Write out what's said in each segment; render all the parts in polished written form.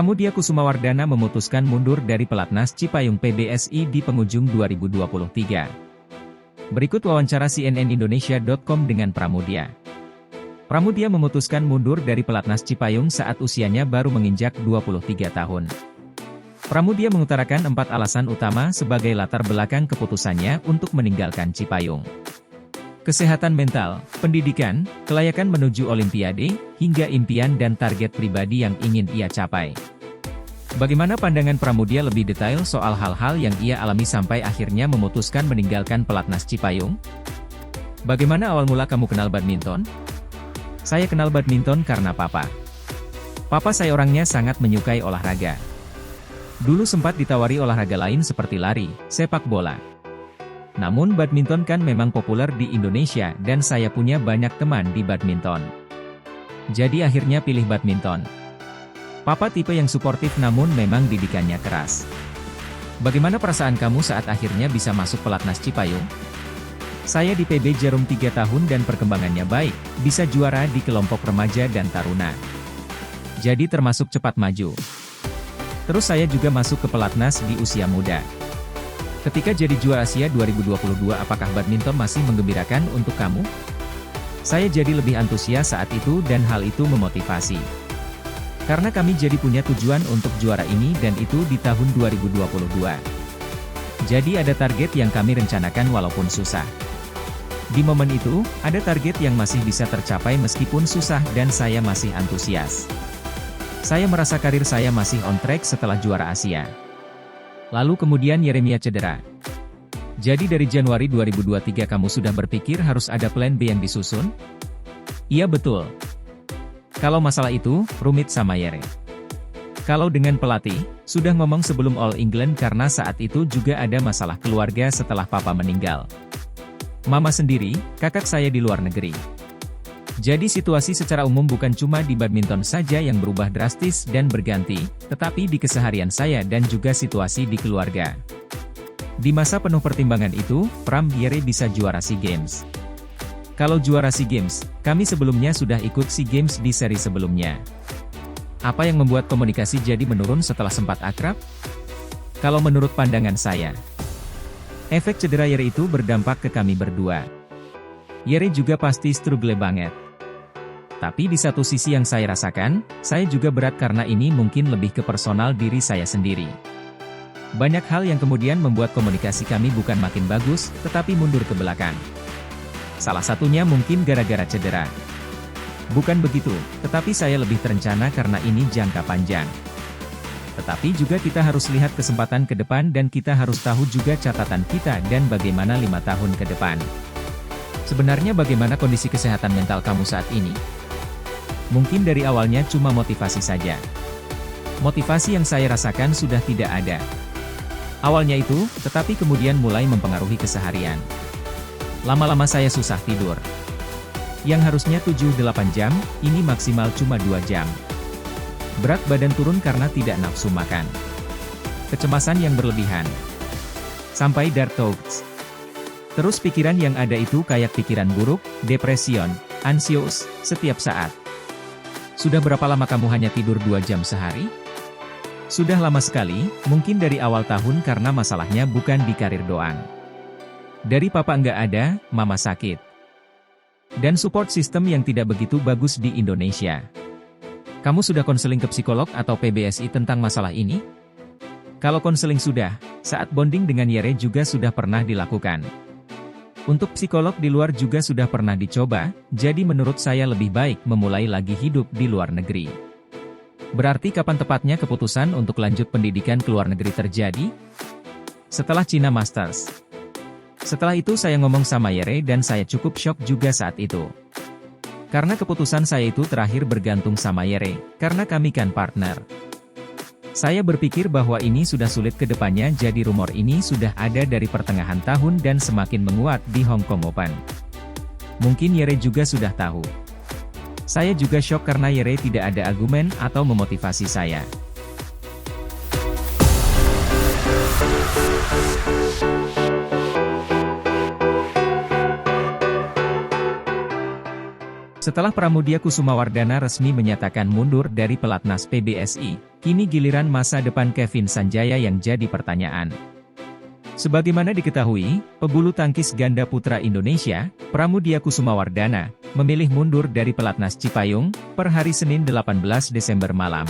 Pramudia Kusumawardana memutuskan mundur dari pelatnas Cipayung PBSI di penghujung 2023. Berikut wawancara cnnindonesia.com dengan Pramudia. Pramudia memutuskan mundur dari pelatnas Cipayung saat usianya baru menginjak 23 tahun. Pramudia mengutarakan 4 alasan utama sebagai latar belakang keputusannya untuk meninggalkan Cipayung. Kesehatan mental, pendidikan, kelayakan menuju Olimpiade, hingga impian dan target pribadi yang ingin ia capai. Bagaimana pandangan Pramudia lebih detail soal hal-hal yang ia alami sampai akhirnya memutuskan meninggalkan pelatnas Cipayung? Bagaimana awal mula kamu kenal badminton? Saya kenal badminton karena papa. Papa saya orangnya sangat menyukai olahraga. Dulu sempat ditawari olahraga lain seperti lari, sepak bola. Namun badminton kan memang populer di Indonesia dan saya punya banyak teman di badminton. Jadi akhirnya pilih badminton. Papa tipe yang suportif namun memang didikannya keras. Bagaimana perasaan kamu saat akhirnya bisa masuk pelatnas Cipayung? Saya di PB Jarum 3 tahun dan perkembangannya baik, bisa juara di kelompok remaja dan taruna. Jadi termasuk cepat maju. Terus saya juga masuk ke pelatnas di usia muda. Ketika jadi juara Asia 2022, apakah badminton masih menggembirakan untuk kamu? Saya jadi lebih antusias saat itu dan hal itu memotivasi. Karena kami jadi punya tujuan untuk juara ini dan itu di tahun 2022. Jadi ada target yang kami rencanakan walaupun susah. Di momen itu, ada target yang masih bisa tercapai meskipun susah dan saya masih antusias. Saya merasa karir saya masih on track setelah juara Asia. Lalu kemudian Yeremia cedera. Jadi dari Januari 2023 kamu sudah berpikir harus ada plan B yang disusun? Iya betul. Kalau masalah itu, rumit sama Yere. Kalau dengan pelatih, sudah ngomong sebelum All England karena saat itu juga ada masalah keluarga setelah papa meninggal. Mama sendiri, kakak saya di luar negeri. Jadi situasi secara umum bukan cuma di badminton saja yang berubah drastis dan berganti, tetapi di keseharian saya dan juga situasi di keluarga. Di masa penuh pertimbangan itu, Pram Yere bisa juara SEA Games. Kalau juara SEA Games, kami sebelumnya sudah ikut SEA Games di seri sebelumnya. Apa yang membuat komunikasi jadi menurun setelah sempat akrab? Kalau menurut pandangan saya, efek cedera Yere itu berdampak ke kami berdua. Yere juga pasti struggle banget. Tapi di satu sisi yang saya rasakan, saya juga berat karena ini mungkin lebih ke personal diri saya sendiri. Banyak hal yang kemudian membuat komunikasi kami bukan makin bagus, tetapi mundur ke belakang. Salah satunya mungkin gara-gara cedera. Bukan begitu, tetapi saya lebih terencana karena ini jangka panjang. Tetapi juga kita harus lihat kesempatan ke depan dan kita harus tahu juga catatan kita dan bagaimana 5 tahun ke depan. Sebenarnya bagaimana kondisi kesehatan mental kamu saat ini? Mungkin dari awalnya cuma motivasi saja. Motivasi yang saya rasakan sudah tidak ada. Awalnya itu, tetapi kemudian mulai mempengaruhi keseharian. Lama-lama saya susah tidur. Yang harusnya 7-8 jam, ini maksimal cuma 2 jam. Berat badan turun karena tidak nafsu makan. Kecemasan yang berlebihan. Sampai dark thoughts. Terus pikiran yang ada itu kayak pikiran buruk, depresion, anxious, setiap saat. Sudah berapa lama kamu hanya tidur 2 jam sehari? Sudah lama sekali, mungkin dari awal tahun karena masalahnya bukan di karir doang. Dari papa nggak ada, mama sakit. Dan support system yang tidak begitu bagus di Indonesia. Kamu sudah konseling ke psikolog atau PBSI tentang masalah ini? Kalau konseling sudah, saat bonding dengan Yere juga sudah pernah dilakukan. Untuk psikolog di luar juga sudah pernah dicoba, jadi menurut saya lebih baik memulai lagi hidup di luar negeri. Berarti kapan tepatnya keputusan untuk lanjut pendidikan ke luar negeri terjadi? Setelah China Masters. Setelah itu saya ngomong sama Yere dan saya cukup shock juga saat itu. Karena keputusan saya itu terakhir bergantung sama Yere, karena kami kan partner. Saya berpikir bahwa ini sudah sulit ke depannya jadi rumor ini sudah ada dari pertengahan tahun dan semakin menguat di Hong Kong Open. Mungkin Yere juga sudah tahu. Saya juga shock karena Yere tidak ada argumen atau memotivasi saya. Setelah Pramudia Kusumawardana resmi menyatakan mundur dari pelatnas PBSI, kini giliran masa depan Kevin Sanjaya yang jadi pertanyaan. Sebagaimana diketahui, pebulu tangkis ganda putra Indonesia, Pramudia Kusumawardana, memilih mundur dari pelatnas Cipayung, per hari Senin 18 Desember malam.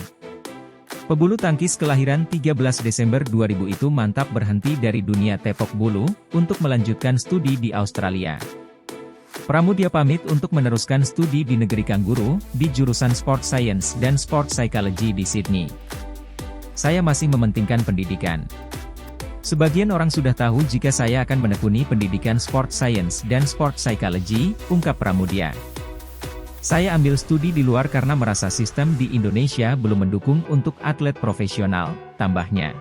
Pebulu tangkis kelahiran 13 Desember 2000 itu mantap berhenti dari dunia tepok bulu, untuk melanjutkan studi di Australia. Pramudia pamit untuk meneruskan studi di negeri Kangguru, di jurusan Sport Science dan Sport Psychology di Sydney. Saya masih mementingkan pendidikan. Sebagian orang sudah tahu jika saya akan menekuni pendidikan Sport Science dan Sport Psychology, ungkap Pramudia. Saya ambil studi di luar karena merasa sistem di Indonesia belum mendukung untuk atlet profesional, tambahnya.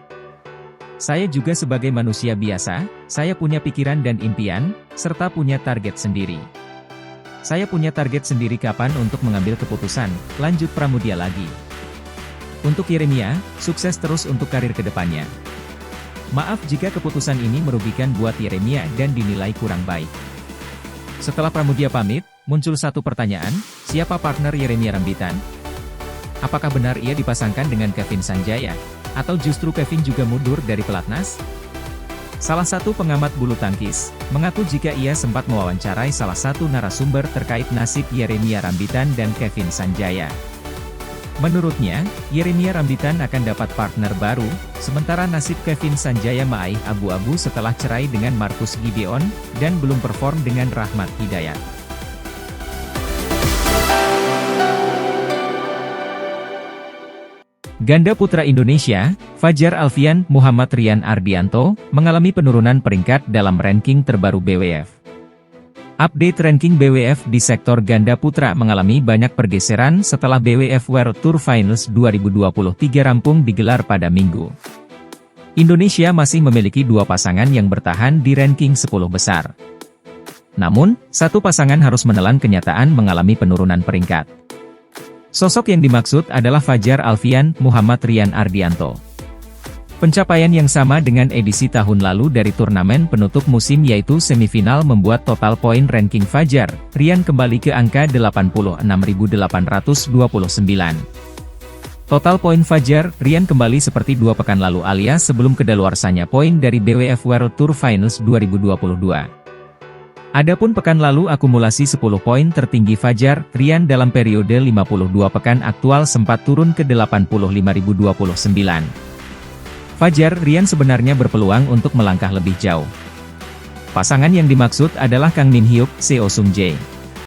Saya juga sebagai manusia biasa, saya punya pikiran dan impian, serta punya target sendiri. Saya punya target sendiri kapan untuk mengambil keputusan, lanjut Pramudia lagi. Untuk Yeremia, sukses terus untuk karir kedepannya. Maaf jika keputusan ini merugikan buat Yeremia dan dinilai kurang baik. Setelah Pramudia pamit, muncul satu pertanyaan, siapa partner Yeremia Rambitan? Apakah benar ia dipasangkan dengan Kevin Sanjaya? Atau justru Kevin juga mundur dari pelatnas? Salah satu pengamat bulu tangkis, mengaku jika ia sempat mewawancarai salah satu narasumber terkait nasib Yeremia Rambitan dan Kevin Sanjaya. Menurutnya, Yeremia Rambitan akan dapat partner baru, sementara nasib Kevin Sanjaya meraih abu-abu setelah cerai dengan Marcus Gideon, dan belum perform dengan Rahmat Hidayat. Ganda putra Indonesia, Fajar Alfian Muhammad Rian Ardianto, mengalami penurunan peringkat dalam ranking terbaru BWF. Update ranking BWF di sektor ganda putra mengalami banyak pergeseran setelah BWF World Tour Finals 2023 rampung digelar pada Minggu. Indonesia masih memiliki dua pasangan yang bertahan di ranking 10 besar. Namun, satu pasangan harus menelan kenyataan mengalami penurunan peringkat. Sosok yang dimaksud adalah Fajar Alfian Muhammad Rian Ardianto. Pencapaian yang sama dengan edisi tahun lalu dari turnamen penutup musim yaitu semifinal membuat total poin ranking Fajar Rian kembali ke angka 86.829. Total poin Fajar Rian kembali seperti 2 pekan lalu alias sebelum kedaluarsanya poin dari BWF World Tour Finals 2022. Adapun pekan lalu akumulasi 10 poin tertinggi Fajar Rian dalam periode 52 pekan aktual sempat turun ke 85.029. Fajar Rian sebenarnya berpeluang untuk melangkah lebih jauh. Pasangan yang dimaksud adalah Kang Min Hyuk, Seo Sung Jae.